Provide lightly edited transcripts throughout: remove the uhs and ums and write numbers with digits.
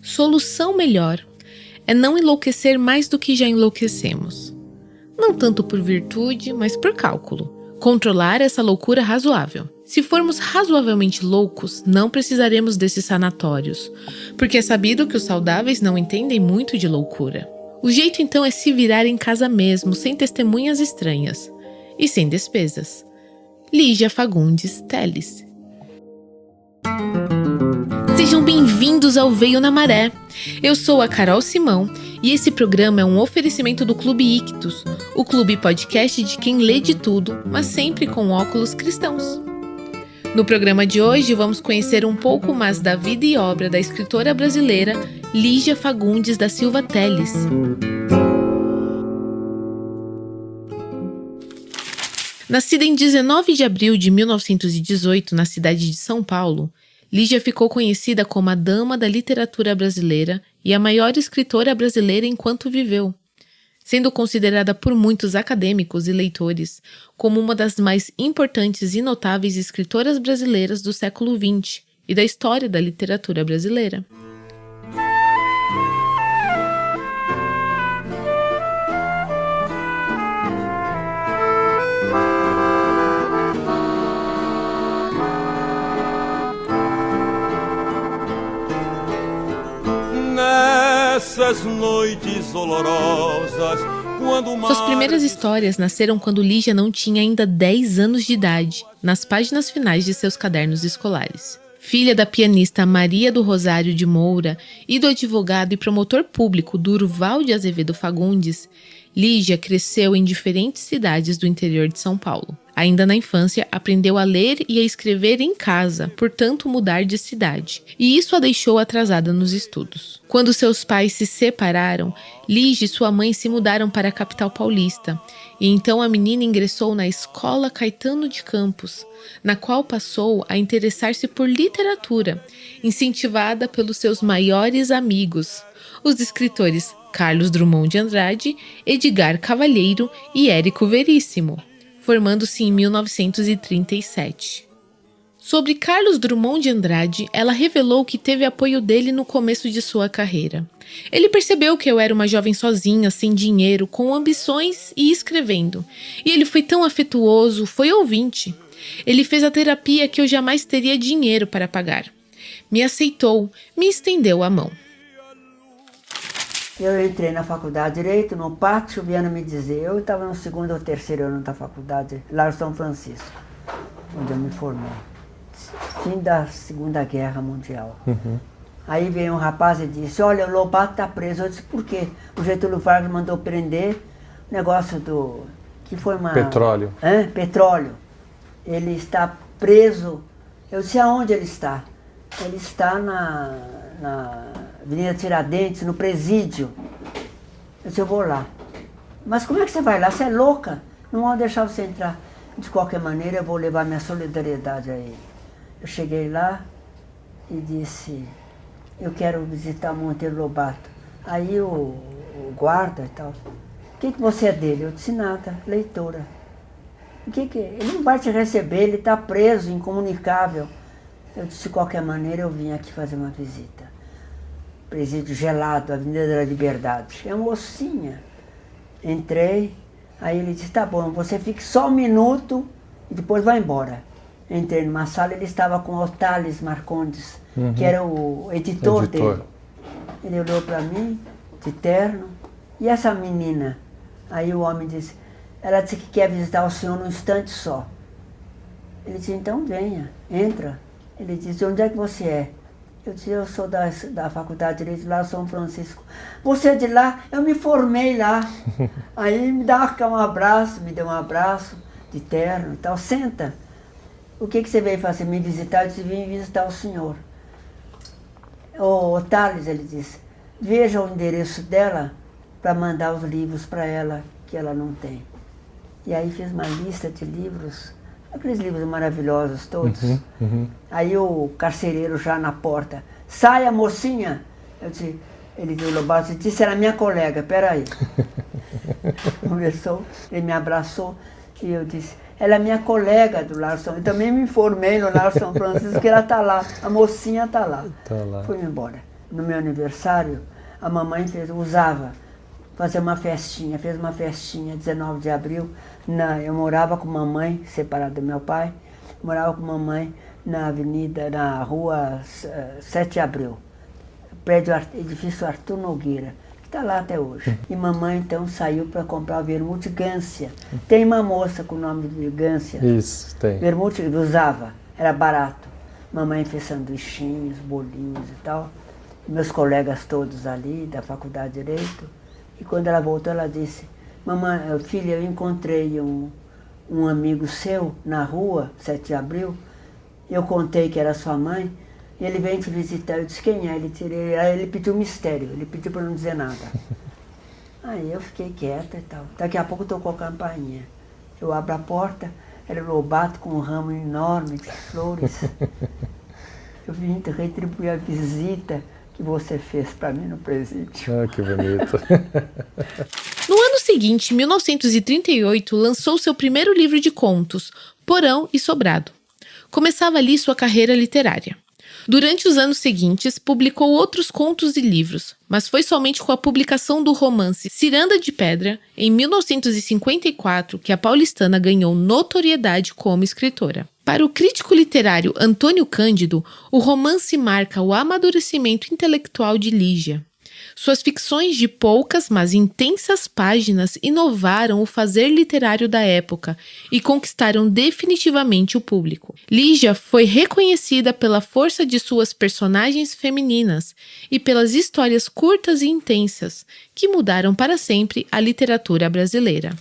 Solução melhor é não enlouquecer mais do que já enlouquecemos. Não tanto por virtude, mas por cálculo. Controlar essa loucura razoável. Se formos razoavelmente loucos, não precisaremos desses sanatórios, porque é sabido que os saudáveis não entendem muito de loucura. O jeito então é se virar em casa mesmo, sem testemunhas estranhas e sem despesas. Lígia Fagundes Telles. Sejam bem-vindos ao Veio na Maré. Eu sou a Carol Simão e esse programa é um oferecimento do Clube Ictus, o clube podcast de quem lê de tudo, mas sempre com óculos cristãos. No programa de hoje vamos conhecer um pouco mais da vida e obra da escritora brasileira Lígia Fagundes da Silva Telles. Nascida em 19 de abril de 1918 na cidade de São Paulo, Lígia ficou conhecida como a dama da literatura brasileira e a maior escritora brasileira enquanto viveu, sendo considerada por muitos acadêmicos e leitores como uma das mais importantes e notáveis escritoras brasileiras do século XX e da história da literatura brasileira. Nessas noites olorosas, Suas primeiras histórias nasceram quando Lígia não tinha ainda 10 anos de idade, nas páginas finais de seus cadernos escolares. Filha da pianista Maria do Rosário de Moura e do advogado e promotor público Durval de Azevedo Fagundes, Lígia cresceu em diferentes cidades do interior de São Paulo. Ainda na infância, aprendeu a ler e a escrever em casa, portanto mudar de cidade, e isso a deixou atrasada nos estudos. Quando seus pais se separaram, Lígia e sua mãe se mudaram para a capital paulista, e então a menina ingressou na Escola Caetano de Campos, na qual passou a interessar-se por literatura, incentivada pelos seus maiores amigos, os escritores Carlos Drummond de Andrade, Edgar Cavalheiro e Érico Veríssimo, formando-se em 1937. Sobre Carlos Drummond de Andrade, ela revelou que teve apoio dele no começo de sua carreira. Ele percebeu que eu era uma jovem sozinha, sem dinheiro, com ambições e escrevendo. E ele foi tão afetuoso, foi ouvinte. Ele fez a terapia que eu jamais teria dinheiro para pagar. Me aceitou, me estendeu a mão. Eu entrei na faculdade de Direito, no pátio, vieram me dizer, eu estava no segundo ou terceiro ano da faculdade, lá em São Francisco, onde eu me formei. Fim da Segunda Guerra Mundial. Aí veio um rapaz e disse, olha, o Lobato está preso. Eu disse, por quê? O Getúlio Vargas mandou prender o negócio do... que foi uma... Petróleo. Petróleo. Ele está preso. Eu disse, aonde ele está? Ele está na Avenida Tiradentes, no presídio. Eu disse, eu vou lá. Mas como é que você vai lá? Você é louca? Não vão deixar você entrar. De qualquer maneira, eu vou levar minha solidariedade a ele. Eu cheguei lá e disse, eu quero visitar Monteiro Lobato. Aí o guarda e tal, o que você é dele? Eu disse, nada, leitora. Ele não vai te receber, ele está preso, incomunicável. Eu disse, de qualquer maneira, eu vim aqui fazer uma visita. Presídio gelado, Avenida da Liberdade. É uma mocinha. Entrei, aí ele disse, tá bom, você fique só um minuto e depois vai embora. Entrei numa sala, ele estava com o Thales Marcondes, que era o editor dele. Ele olhou para mim, de terno, e essa menina? Aí o homem disse, ela disse que quer visitar o senhor num instante só. Ele disse, então venha, entra. Ele disse, onde é que você é? Eu disse, eu sou da Faculdade de Direito lá de São Francisco. Você é de lá? Eu me formei lá. Aí me deu um abraço de terno e tal. Senta. O que você veio fazer? Me visitar? Eu disse, vim visitar o senhor. O Thales, ele disse, veja o endereço dela para mandar os livros para ela, que ela não tem. E aí fiz uma lista de livros, aqueles livros maravilhosos todos. Aí o carcereiro já na porta, saia mocinha! Eu disse, ele viu o Lobato e disse, era minha colega, peraí. Conversou, ele me abraçou e eu disse, ela é minha colega do Lar São... Eu também me informei no Lar São Francisco que ela está lá, a mocinha está lá. Tá lá. Fui embora. no meu aniversário, a mamãe usava fazer uma festinha, fez uma festinha 19 de abril. Eu morava com mamãe, separada do meu pai, morava com mamãe na rua 7 de abril, edifício Arthur Nogueira, que está lá até hoje. E mamãe então saiu para comprar o vermute Gância. Tem uma moça com o nome de Gância. Isso, tem. Vermute usava, era barato. Mamãe fez sanduichinhos, bolinhos e tal. Meus colegas todos ali da Faculdade de Direito. E quando ela voltou, ela disse: mamãe, filha, eu encontrei um amigo seu na rua, 7 de abril. Eu contei que era sua mãe. E ele veio te visitar. Eu disse: quem é? Ele pediu mistério, ele pediu para não dizer nada. Aí eu fiquei quieta e tal. Daqui a pouco tocou a campainha. Eu abro a porta, era o Lobato com um ramo enorme de flores. Eu vim retribuir a visita que você fez para mim no presídio. Ah, que bonito. No ano seguinte, em 1938, lançou seu primeiro livro de contos, Porão e Sobrado. Começava ali sua carreira literária. Durante os anos seguintes, publicou outros contos e livros, mas foi somente com a publicação do romance Ciranda de Pedra, em 1954, que a paulistana ganhou notoriedade como escritora. Para o crítico literário Antônio Cândido, o romance marca o amadurecimento intelectual de Lígia. Suas ficções de poucas, mas intensas páginas inovaram o fazer literário da época e conquistaram definitivamente o público. Lígia foi reconhecida pela força de suas personagens femininas e pelas histórias curtas e intensas, que mudaram para sempre a literatura brasileira.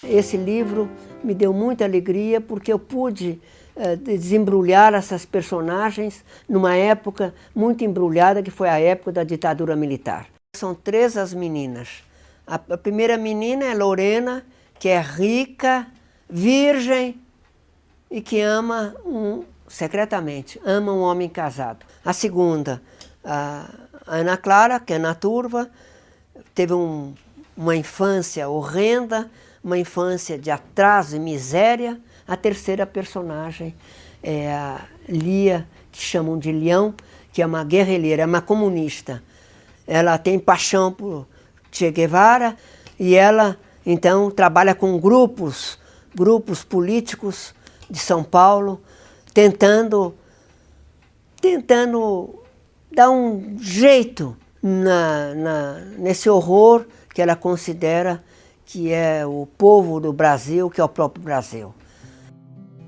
Esse livro me deu muita alegria porque eu pude desembrulhar essas personagens numa época muito embrulhada, que foi a época da ditadura militar. São 3 as meninas. A primeira menina é Lorena, que é rica, virgem e que ama secretamente, ama um homem casado. A segunda, a Ana Clara, que é Ana Turva, teve uma infância horrenda, uma infância de atraso e miséria. A terceira personagem é a Lia, que chamam de Leão, que é uma guerrilheira, é uma comunista. Ela tem paixão por Che Guevara e ela, então, trabalha com grupos políticos de São Paulo, tentando dar um jeito nesse horror que ela considera que é o povo do Brasil, que é o próprio Brasil.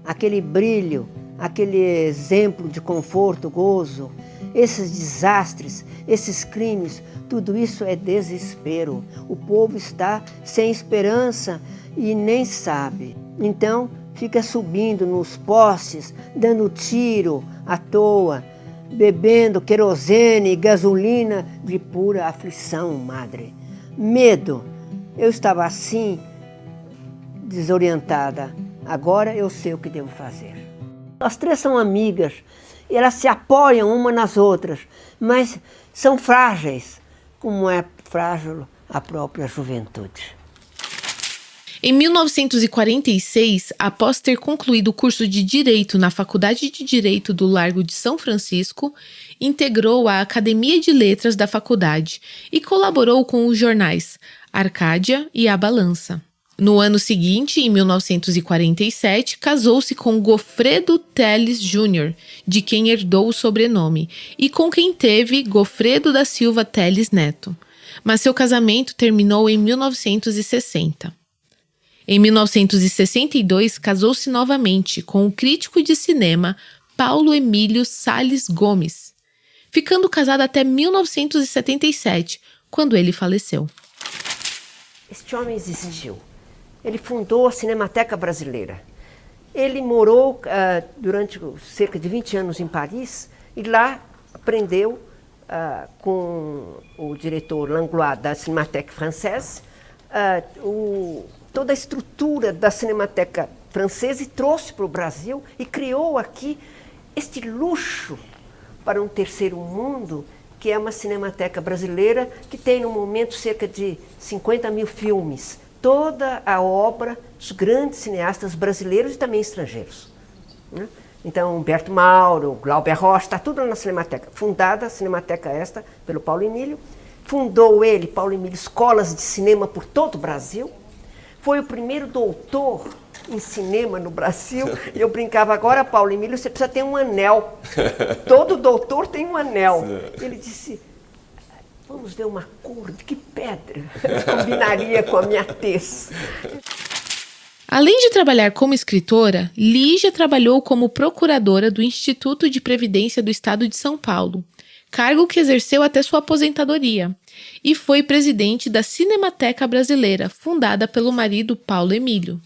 Aquele brilho, aquele exemplo de conforto, gozo, esses desastres, esses crimes, tudo isso é desespero. O povo está sem esperança e nem sabe. Então, fica subindo nos postes, dando tiro à toa, bebendo querosene e gasolina de pura aflição, madre. Medo. Eu estava assim, desorientada. Agora eu sei o que devo fazer. As 3 são amigas, e elas se apoiam uma nas outras, mas são frágeis, como é frágil a própria juventude. Em 1946, após ter concluído o curso de Direito na Faculdade de Direito do Largo de São Francisco, integrou a Academia de Letras da faculdade e colaborou com os jornais Arcádia e A Balança. No ano seguinte, em 1947, casou-se com Gofredo Teles Júnior, de quem herdou o sobrenome, e com quem teve Gofredo da Silva Teles Neto. Mas seu casamento terminou em 1960. Em 1962, casou-se novamente com o crítico de cinema Paulo Emílio Salles Gomes, ficando casada até 1977, quando ele faleceu. Este homem existiu. Ele fundou a Cinemateca Brasileira. Ele morou durante cerca de 20 anos em Paris e lá aprendeu com o diretor Langlois da Cinémathèque Française toda a estrutura da Cinemateca Francesa e trouxe para o Brasil e criou aqui este luxo para um terceiro mundo, que é uma Cinemateca Brasileira que tem no momento cerca de 50 mil filmes. Toda a obra dos grandes cineastas brasileiros e também estrangeiros, né? Então, Humberto Mauro, Glauber Rocha, está tudo na Cinemateca. Fundada a Cinemateca esta pelo Paulo Emílio. Fundou ele, Paulo Emílio, escolas de cinema por todo o Brasil. Foi o primeiro doutor em cinema no Brasil. E eu brincava, agora, Paulo Emílio, você precisa ter um anel. Todo doutor tem um anel. Ele disse, vamos ver uma cor, de que pedra combinaria com a minha tez. Além de trabalhar como escritora, Lígia trabalhou como procuradora do Instituto de Previdência do Estado de São Paulo, cargo que exerceu até sua aposentadoria, e foi presidente da Cinemateca Brasileira, fundada pelo marido Paulo Emílio.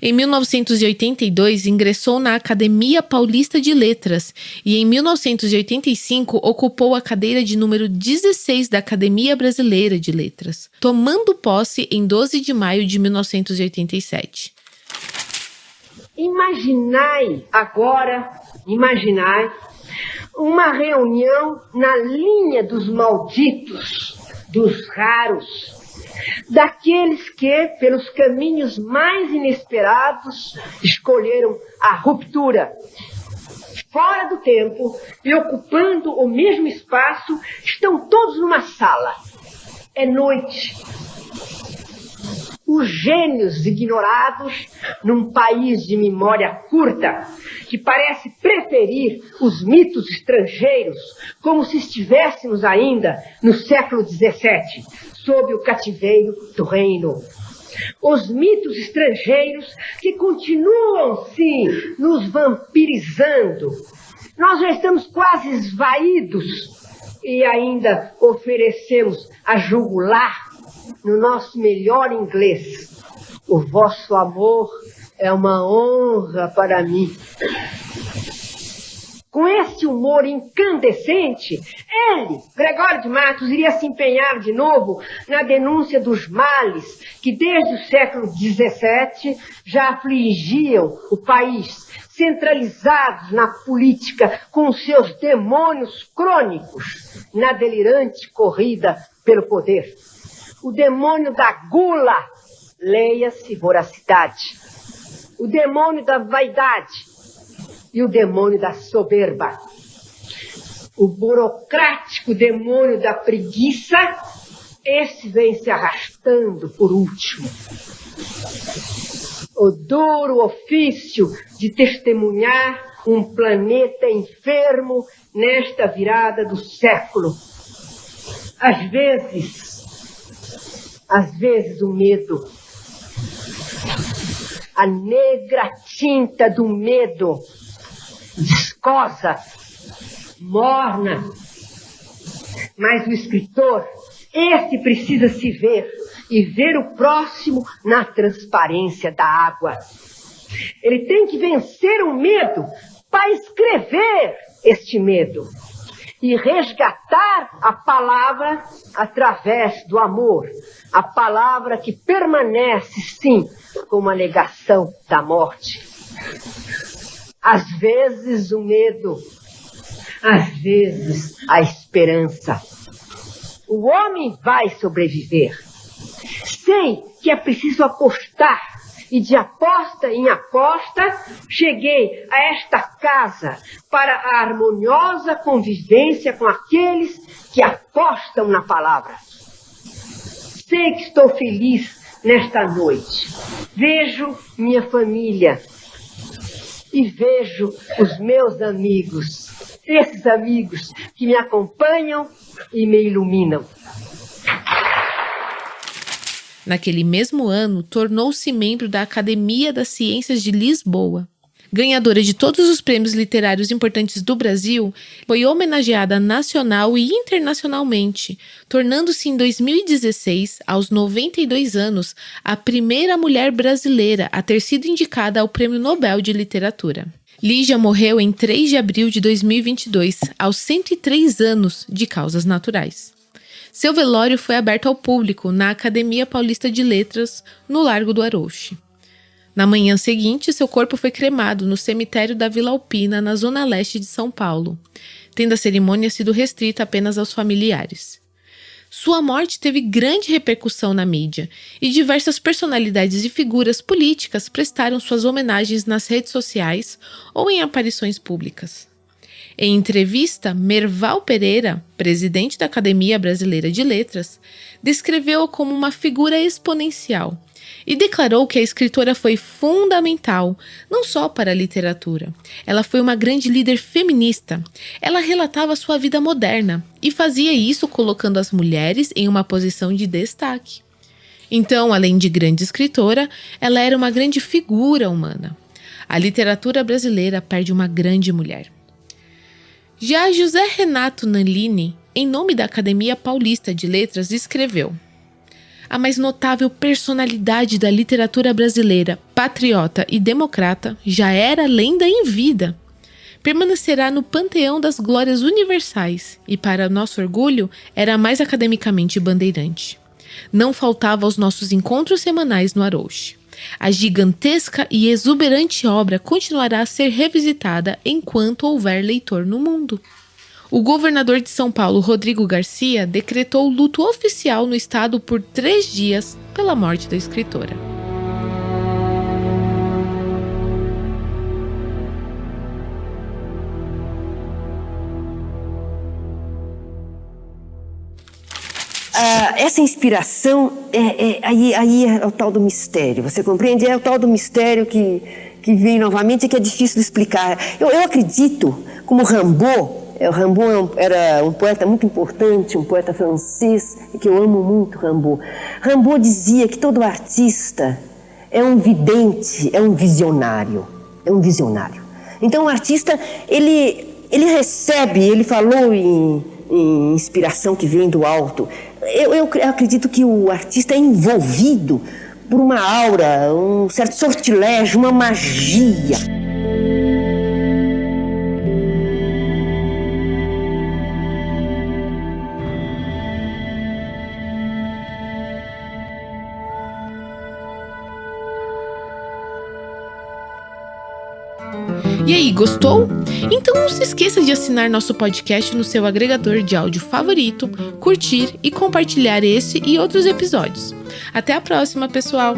Em 1982, ingressou na Academia Paulista de Letras e, em 1985, ocupou a cadeira de número 16 da Academia Brasileira de Letras, tomando posse em 12 de maio de 1987. Imaginai uma reunião na linha dos malditos, dos raros, daqueles que, pelos caminhos mais inesperados, escolheram a ruptura. Fora do tempo e ocupando o mesmo espaço, estão todos numa sala. É noite. Os gênios ignorados, num país de memória curta, que parece preferir os mitos estrangeiros, como se estivéssemos ainda no século XVII, sob o cativeiro do reino. Os mitos estrangeiros que continuam, sim, nos vampirizando. Nós já estamos quase esvaídos e ainda oferecemos a jugular no nosso melhor inglês. O vosso amor é uma honra para mim. Com esse humor incandescente, ele, Gregório de Matos, iria se empenhar de novo na denúncia dos males que desde o século XVII já afligiam o país, centralizados na política com seus demônios crônicos, na delirante corrida pelo poder. O demônio da gula, leia-se voracidade. O demônio da vaidade e o demônio da soberba. O burocrático demônio da preguiça, esse vem se arrastando por último. O duro ofício de testemunhar um planeta enfermo nesta virada do século. Às vezes o medo, a negra tinta do medo, viscosa, morna. Mas o escritor, esse precisa se ver e ver o próximo na transparência da água. Ele tem que vencer o medo para escrever este medo e resgatar a palavra através do amor, a palavra que permanece, sim, como a negação da morte. Às vezes o medo, às vezes a esperança. O homem vai sobreviver. Sei que é preciso apostar, e de aposta em aposta, cheguei a esta casa para a harmoniosa convivência com aqueles que apostam na palavra. Sei que estou feliz nesta noite. Vejo minha família e vejo os meus amigos, esses amigos que me acompanham e me iluminam. Naquele mesmo ano, tornou-se membro da Academia das Ciências de Lisboa. Ganhadora de todos os prêmios literários importantes do Brasil, foi homenageada nacional e internacionalmente, tornando-se em 2016, aos 92 anos, a primeira mulher brasileira a ter sido indicada ao Prêmio Nobel de Literatura. Lígia morreu em 3 de abril de 2022, aos 103 anos, de causas naturais. Seu velório foi aberto ao público na Academia Paulista de Letras, no Largo do Arouche. Na manhã seguinte, seu corpo foi cremado no cemitério da Vila Alpina, na zona leste de São Paulo, tendo a cerimônia sido restrita apenas aos familiares. Sua morte teve grande repercussão na mídia e diversas personalidades e figuras políticas prestaram suas homenagens nas redes sociais ou em aparições públicas. Em entrevista, Merval Pereira, presidente da Academia Brasileira de Letras, descreveu-a como uma figura exponencial e declarou que a escritora foi fundamental, não só para a literatura. Ela foi uma grande líder feminista. Ela relatava sua vida moderna e fazia isso colocando as mulheres em uma posição de destaque. Então, além de grande escritora, ela era uma grande figura humana. A literatura brasileira perde uma grande mulher. Já José Renato Nalini, em nome da Academia Paulista de Letras, escreveu: a mais notável personalidade da literatura brasileira, patriota e democrata, já era lenda em vida. Permanecerá no panteão das glórias universais e, para nosso orgulho, era a mais academicamente bandeirante. Não faltava aos nossos encontros semanais no Arouche. A gigantesca e exuberante obra continuará a ser revisitada enquanto houver leitor no mundo. O governador de São Paulo, Rodrigo Garcia, decretou luto oficial no estado por 3 dias pela morte da escritora. Essa inspiração aí é o tal do mistério, você compreende? É o tal do mistério que vem novamente e que é difícil de explicar. Eu acredito, como Rimbaud era um poeta muito importante, um poeta francês, que eu amo muito, Rimbaud. Rimbaud dizia que todo artista é um vidente, é um visionário. Então o artista, ele recebe, ele falou em inspiração que vem do alto. Eu acredito que o artista é envolvido por uma aura, um certo sortilégio, uma magia. E aí, gostou? Então não se esqueça de assinar nosso podcast no seu agregador de áudio favorito, curtir e compartilhar esse e outros episódios. Até a próxima, pessoal!